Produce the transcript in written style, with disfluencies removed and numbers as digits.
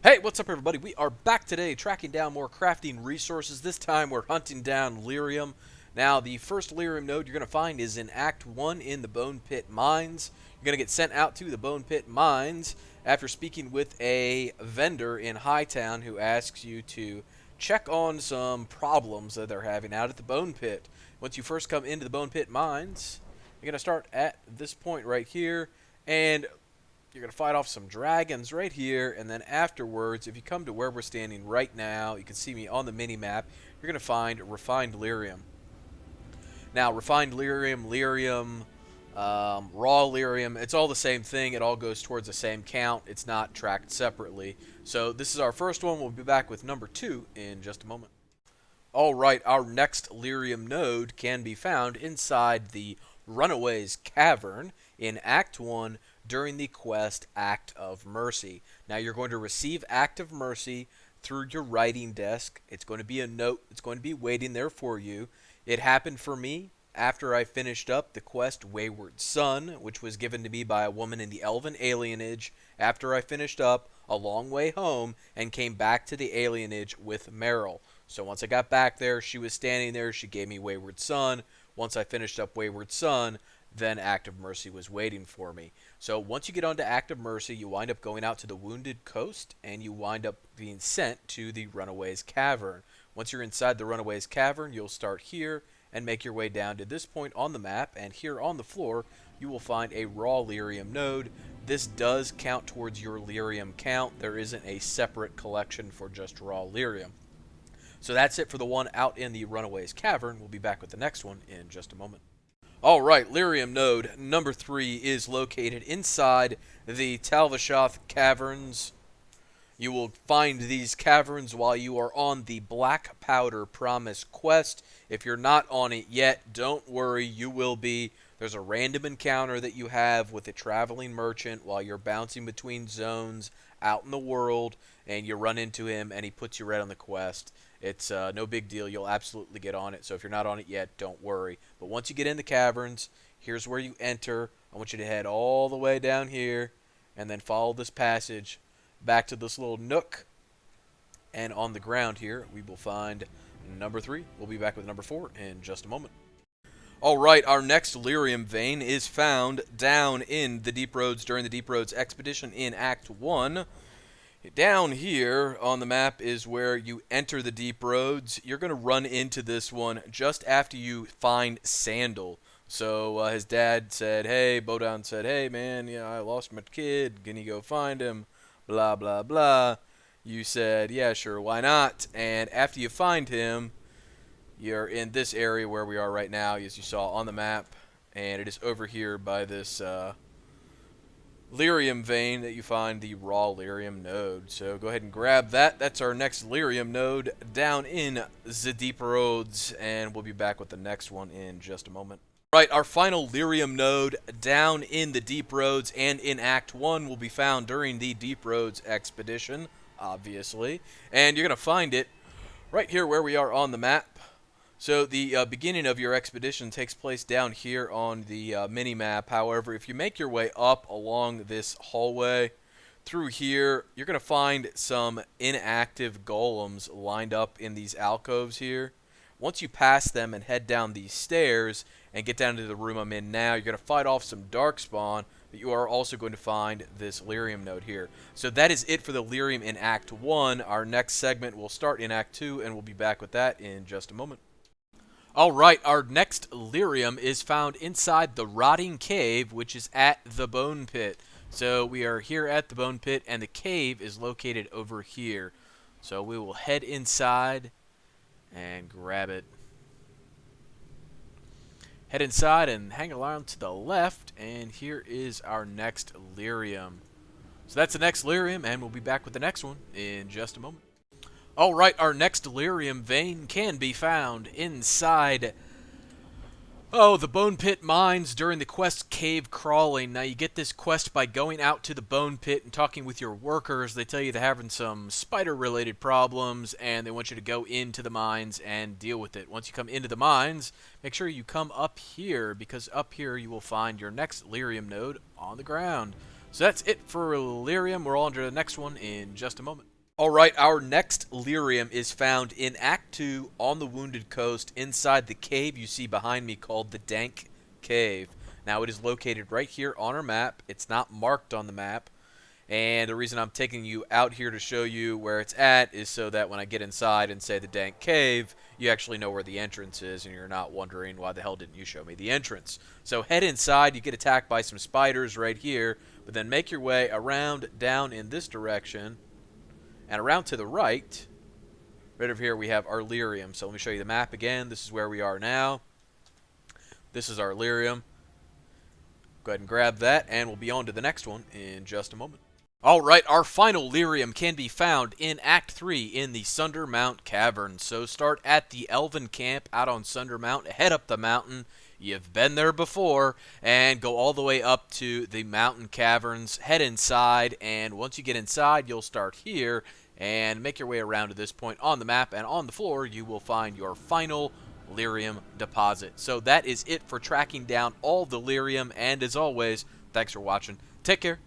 Hey, what's up everybody? We are back today tracking down more crafting resources. This time we're hunting down Lyrium. Now, the first Lyrium node you're going to find is in Act 1 in the Bone Pit Mines. You're going to get sent out to the Bone Pit Mines after speaking with a vendor in Hightown who asks you to check on some problems that they're having out at the Bone Pit. Once you first come into the Bone Pit Mines, you're going to start at this point right here, and you're going to fight off some dragons right here, and then afterwards, if you come to where we're standing right now, you can see me on the mini-map, you're going to find Refined Lyrium. Now, Refined Lyrium, Raw Lyrium, it's all the same thing. It all goes towards the same count. It's not tracked separately. So this is our first one. We'll be back with number 2 in just a moment. Alright, our next Lyrium node can be found inside the Runaways Cavern in Act 1 during the quest Act of Mercy. Now you're going to receive Act of Mercy through your writing desk. It's going to be a note. It's going to be waiting there for you. It happened for me after I finished up the quest Wayward Son, which was given to me by a woman in the Elven Alienage after I finished up A Long Way Home and came back to the Alienage with Meryl. So once I got back there, she was standing there. She gave me Wayward Son. Once I finished up Wayward Son, then Act of Mercy was waiting for me. So once you get onto Act of Mercy, you wind up going out to the Wounded Coast, and you wind up being sent to the Runaways Cavern. Once you're inside the Runaways Cavern, you'll start here and make your way down to this point on the map, and here on the floor, you will find a Raw Lyrium node. This does count towards your Lyrium count. There isn't a separate collection for just Raw Lyrium. So that's it for the one out in the Runaways Cavern. We'll be back with the next one in just a moment. Alright, Lyrium node number 3 is located inside the Talvashoth Caverns. You will find these caverns while you are on the Black Powder Promise quest. If you're not on it yet, don't worry, you will be. There's a random encounter that you have with a traveling merchant while you're bouncing between zones out in the world, and you run into him and he puts you right on the quest. It's no big deal. You'll absolutely get on it. So if you're not on it yet, don't worry. But once you get in the caverns, here's where you enter. I want you to head all the way down here and then follow this passage back to this little nook. And on the ground here, we will find number 3. We'll be back with number 4 in just a moment. Alright, our next Lyrium vein is found down in the Deep Roads during the Deep Roads expedition in Act 1. Down here on the map is where you enter the Deep Roads. You're going to run into this one just after you find Sandal. So his dad said, hey, Bodan said, hey man, I lost my kid. Can you go find him? Blah, blah, blah. You said, yeah, sure, why not? And after you find him, you're in this area where we are right now, as you saw on the map. And it is over here by this Lyrium vein that you find the Raw Lyrium node. So go ahead and grab that. That's our next Lyrium node down in the Deep Roads, and we'll be back with the next one in just a moment. Right, our final Lyrium node down in the Deep Roads and in Act 1 will be found during the Deep Roads expedition, obviously. And you're going to find it right here where we are on the map. So the beginning of your expedition takes place down here on the mini-map. However, if you make your way up along this hallway through here, you're going to find some inactive golems lined up in these alcoves here. Once you pass them and head down these stairs and get down to the room I'm in now, you're going to fight off some darkspawn, but you are also going to find this Lyrium node here. So that is it for the Lyrium in Act 1. Our next segment will start in Act 2, and we'll be back with that in just a moment. Alright, our next Lyrium is found inside the Rotting Cave, which is at the Bone Pit. So we are here at the Bone Pit, and the cave is located over here. So we will head inside and grab it. Head inside and hang around to the left, and here is our next Lyrium. So that's the next Lyrium, and we'll be back with the next one in just a moment. Alright, our next Lyrium vein can be found inside, the Bone Pit Mines during the quest Cave Crawling. Now, you get this quest by going out to the Bone Pit and talking with your workers. They tell you they're having some spider-related problems, and they want you to go into the mines and deal with it. Once you come into the mines, make sure you come up here, because up here you will find your next Lyrium node on the ground. So that's it for Lyrium. We're on to the next one in just a moment. Alright, our next Lyrium is found in Act 2 on the Wounded Coast inside the cave you see behind me called the Dank Cave. Now, it is located right here on our map. It's not marked on the map. And the reason I'm taking you out here to show you where it's at is so that when I get inside and say the Dank Cave, you actually know where the entrance is and you're not wondering why the hell didn't you show me the entrance. So head inside, you get attacked by some spiders right here, but then make your way around down in this direction and around to the right. Right over here we have our Lyrium. So let me show you the map again. This is where we are now. This is our Lyrium. Go ahead and grab that and we'll be on to the next one in just a moment. Alright, our final Lyrium can be found in Act 3 in the Sunder Mount Cavern. So start at the Elven Camp out on Sunder Mount, head up the mountain. You've been there before, and go all the way up to the mountain caverns, head inside, and once you get inside, you'll start here and make your way around to this point on the map, and on the floor, you will find your final Lyrium deposit. So that is it for tracking down all the Lyrium, and as always, thanks for watching. Take care.